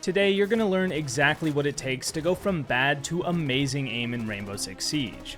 Today you're going to learn exactly what it takes to go from bad to amazing aim in Rainbow Six Siege.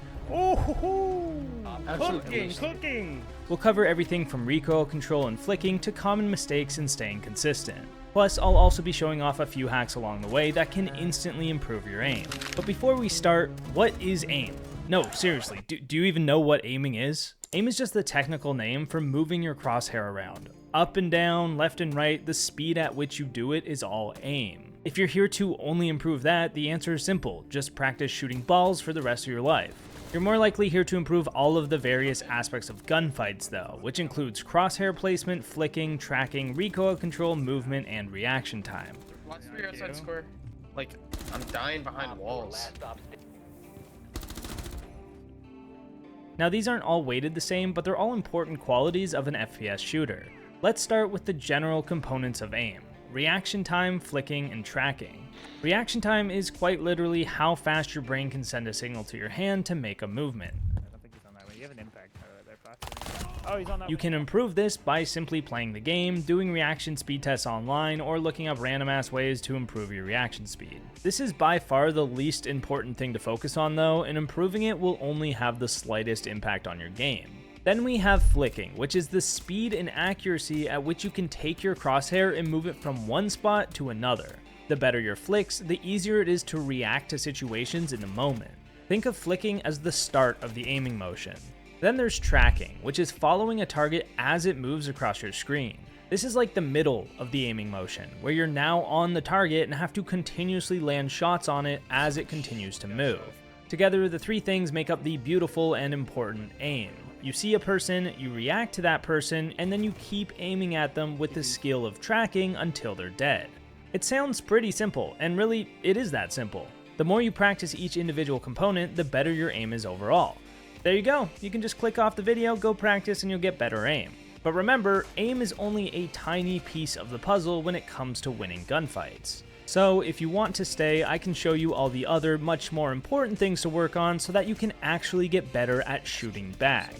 Cooking! We'll cover everything from recoil control and flicking to common mistakes and staying consistent. Plus, I'll also be showing off a few hacks along the way that can instantly improve your aim. But before we start, what is aim? No, seriously, do you even know what aiming is? Aim is just the technical name for moving your crosshair around. Up and down, left and right, the speed at which you do it is all aim. If you're here to only improve that, the answer is simple. Just practice shooting balls for the rest of your life. You're more likely here to improve all of the various aspects of gunfights though, which includes crosshair placement, flicking, tracking, recoil control, movement, and reaction time. Watch for your outside square. Like, I'm dying behind walls. Now these aren't all weighted the same, but they're all important qualities of an FPS shooter. Let's start with the general components of aim: reaction time, flicking, and tracking. Reaction time is quite literally how fast your brain can send a signal to your hand to make a movement. I don't think he's on that way. You have an impact there, Flash. Oh, he's on that way. You can improve this by simply playing the game, doing reaction speed tests online, or looking up random ass ways to improve your reaction speed. This is by far the least important thing to focus on though, and improving it will only have the slightest impact on your game. Then we have flicking, which is the speed and accuracy at which you can take your crosshair and move it from one spot to another. The better your flicks, the easier it is to react to situations in the moment. Think of flicking as the start of the aiming motion. Then there's tracking, which is following a target as it moves across your screen. This is like the middle of the aiming motion, where you're now on the target and have to continuously land shots on it as it continues to move. Together, the three things make up the beautiful and important aim. You see a person, you react to that person, and then you keep aiming at them with the skill of tracking until they're dead. It sounds pretty simple, and really, it is that simple. The more you practice each individual component, the better your aim is overall. There you go, you can just click off the video, go practice, and you'll get better aim. But remember, aim is only a tiny piece of the puzzle when it comes to winning gunfights. So if you want to stay, I can show you all the other, much more important things to work on so that you can actually get better at shooting back.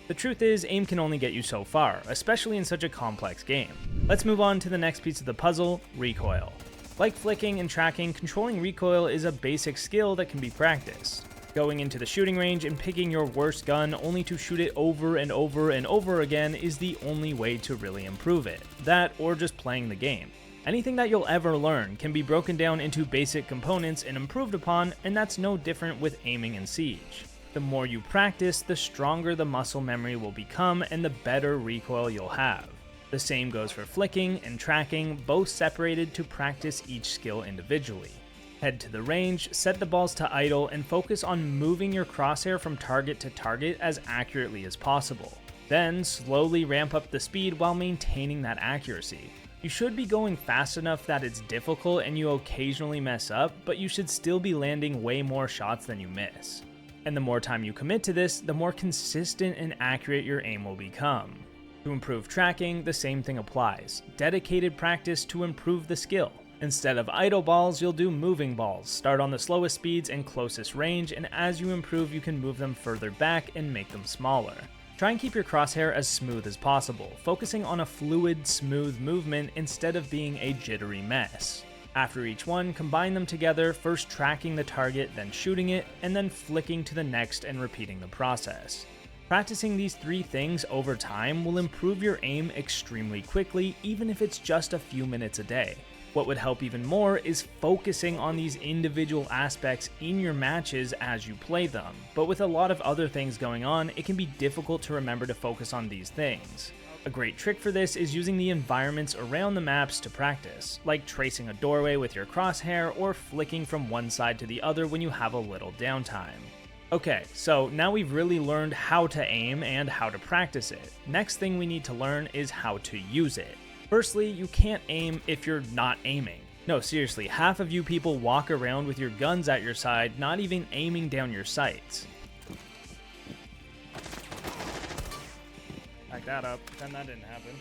The truth is, aim can only get you so far, especially in such a complex game. Let's move on to the next piece of the puzzle, recoil. Like flicking and tracking, controlling recoil is a basic skill that can be practiced. Going into the shooting range and picking your worst gun only to shoot it over and over and over again is the only way to really improve it. That, or just playing the game. Anything that you'll ever learn can be broken down into basic components and improved upon, and that's no different with aiming in Siege. The more you practice, the stronger the muscle memory will become and the better recoil you'll have. The same goes for flicking and tracking, both separated to practice each skill individually. Head to the range, set the balls to idle, and focus on moving your crosshair from target to target as accurately as possible. Then, slowly ramp up the speed while maintaining that accuracy. You should be going fast enough that it's difficult and you occasionally mess up, but you should still be landing way more shots than you miss. And the more time you commit to this, the more consistent and accurate your aim will become. To improve tracking, the same thing applies. Dedicated practice to improve the skill. Instead of idle balls, you'll do moving balls. Start on the slowest speeds and closest range, and as you improve, you can move them further back and make them smaller. Try and keep your crosshair as smooth as possible, focusing on a fluid, smooth movement instead of being a jittery mess. After each one, combine them together, first tracking the target, then shooting it, and then flicking to the next and repeating the process. Practicing these three things over time will improve your aim extremely quickly, even if it's just a few minutes a day. What would help even more is focusing on these individual aspects in your matches as you play them, but with a lot of other things going on, it can be difficult to remember to focus on these things. A great trick for this is using the environments around the maps to practice, like tracing a doorway with your crosshair or flicking from one side to the other when you have a little downtime. Okay, so now we've really learned how to aim and how to practice it. Next thing we need to learn is how to use it. Firstly, you can't aim if you're not aiming. No, seriously, half of you people walk around with your guns at your side, not even aiming down your sights. Back that up, pretend that didn't happen.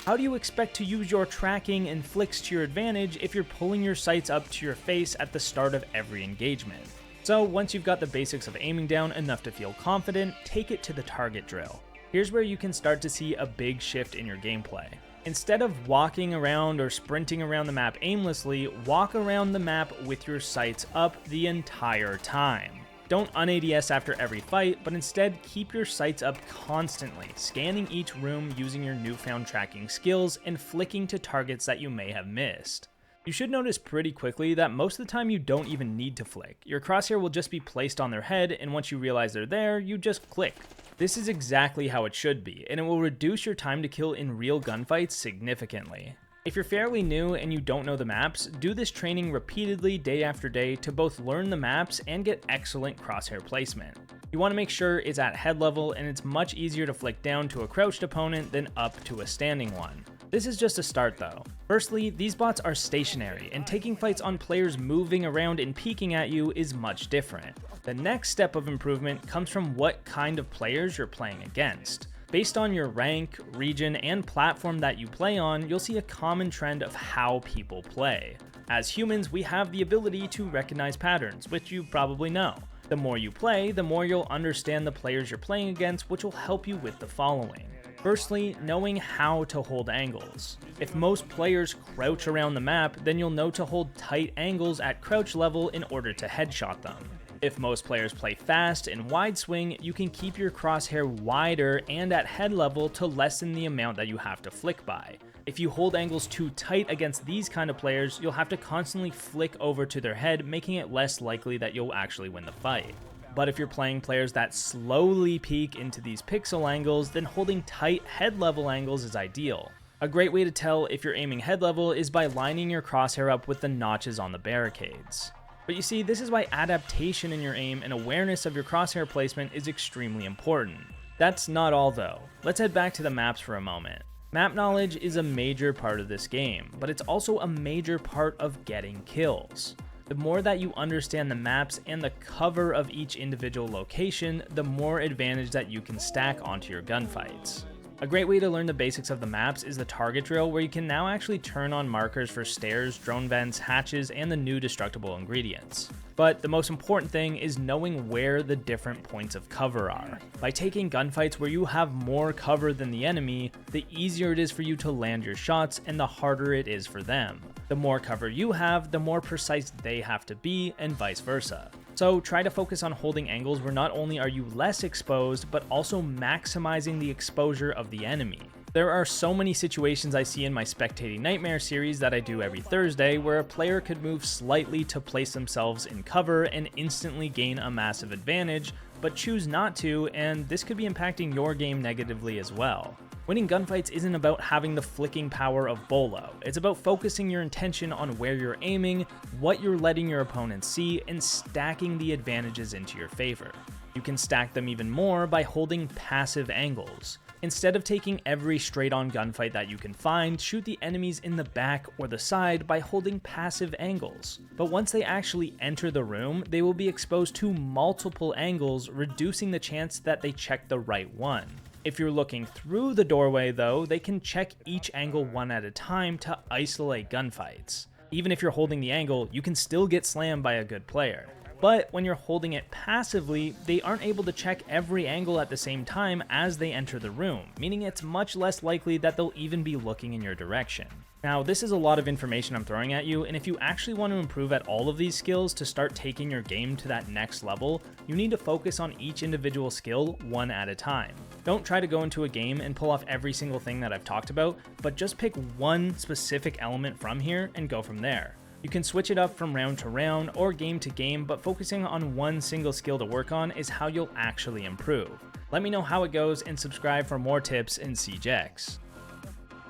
How do you expect to use your tracking and flicks to your advantage if you're pulling your sights up to your face at the start of every engagement? So once you've got the basics of aiming down enough to feel confident, take it to the target drill. Here's where you can start to see a big shift in your gameplay. Instead of walking around or sprinting around the map aimlessly, walk around the map with your sights up the entire time. Don't un-ADS after every fight, but instead keep your sights up constantly, scanning each room using your newfound tracking skills and flicking to targets that you may have missed. You should notice pretty quickly that most of the time you don't even need to flick. Your crosshair will just be placed on their head, and once you realize they're there, you just click. This is exactly how it should be, and it will reduce your time to kill in real gunfights significantly. If you're fairly new and you don't know the maps, do this training repeatedly day after day to both learn the maps and get excellent crosshair placement. You want to make sure it's at head level, and it's much easier to flick down to a crouched opponent than up to a standing one. This is just a start though. Firstly, these bots are stationary, and taking fights on players moving around and peeking at you is much different. The next step of improvement comes from what kind of players you're playing against. Based on your rank, region, and platform that you play on, you'll see a common trend of how people play. As humans, we have the ability to recognize patterns, which you probably know. The more you play, the more you'll understand the players you're playing against, which will help you with the following. Firstly, knowing how to hold angles. If most players crouch around the map, then you'll know to hold tight angles at crouch level in order to headshot them. If most players play fast and wide swing, you can keep your crosshair wider and at head level to lessen the amount that you have to flick by. If you hold angles too tight against these kind of players, you'll have to constantly flick over to their head, making it less likely that you'll actually win the fight. But if you're playing players that slowly peek into these pixel angles, then holding tight head level angles is ideal. A great way to tell if you're aiming head level is by lining your crosshair up with the notches on the barricades. But you see, this is why adaptation in your aim and awareness of your crosshair placement is extremely important. That's not all though. Let's head back to the maps for a moment. Map knowledge is a major part of this game, but it's also a major part of getting kills. The more that you understand the maps and the cover of each individual location, the more advantage that you can stack onto your gunfights. A great way to learn the basics of the maps is the target drill, where you can now actually turn on markers for stairs, drone vents, hatches, and the new destructible ingredients. But the most important thing is knowing where the different points of cover are. By taking gunfights where you have more cover than the enemy, the easier it is for you to land your shots and the harder it is for them. The more cover you have, the more precise they have to be, and vice versa. So try to focus on holding angles where not only are you less exposed, but also maximizing the exposure of the enemy. There are so many situations I see in my Spectating Nightmare series that I do every Thursday where a player could move slightly to place themselves in cover and instantly gain a massive advantage, but choose not to, and this could be impacting your game negatively as well. Winning gunfights isn't about having the flicking power of Bolo. It's about focusing your intention on where you're aiming, what you're letting your opponents see, and stacking the advantages into your favor. You can stack them even more by holding passive angles. Instead of taking every straight-on gunfight that you can find, shoot the enemies in the back or the side by holding passive angles. But once they actually enter the room, they will be exposed to multiple angles, reducing the chance that they check the right one. If you're looking through the doorway though, they can check each angle one at a time to isolate gunfights. Even if you're holding the angle, you can still get slammed by a good player. But when you're holding it passively, they aren't able to check every angle at the same time as they enter the room, meaning it's much less likely that they'll even be looking in your direction. Now, this is a lot of information I'm throwing at you, and if you actually want to improve at all of these skills to start taking your game to that next level, you need to focus on each individual skill one at a time. Don't try to go into a game and pull off every single thing that I've talked about, but just pick one specific element from here and go from there. You can switch it up from round to round or game to game, but focusing on one single skill to work on is how you'll actually improve. Let me know how it goes and subscribe for more tips in CJX.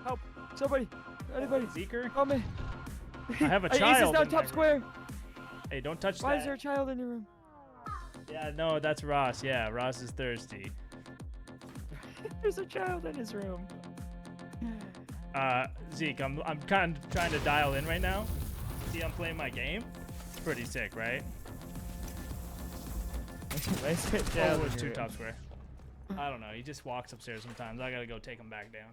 Help! Somebody! Anybody! Zeker? Help me! I have a Ace is child. now in top my square! room. Hey, don't touch that. Why is there a child in your room? Yeah, no, that's Ross. Yeah, Ross is thirsty. There's a child in his room. Zeke, I'm kind of trying to dial in right now. See, I'm playing my game. It's pretty sick, right? Why is there a Oh, child it's in two your room? top square. I don't know. He just walks upstairs sometimes. I gotta go take him back down.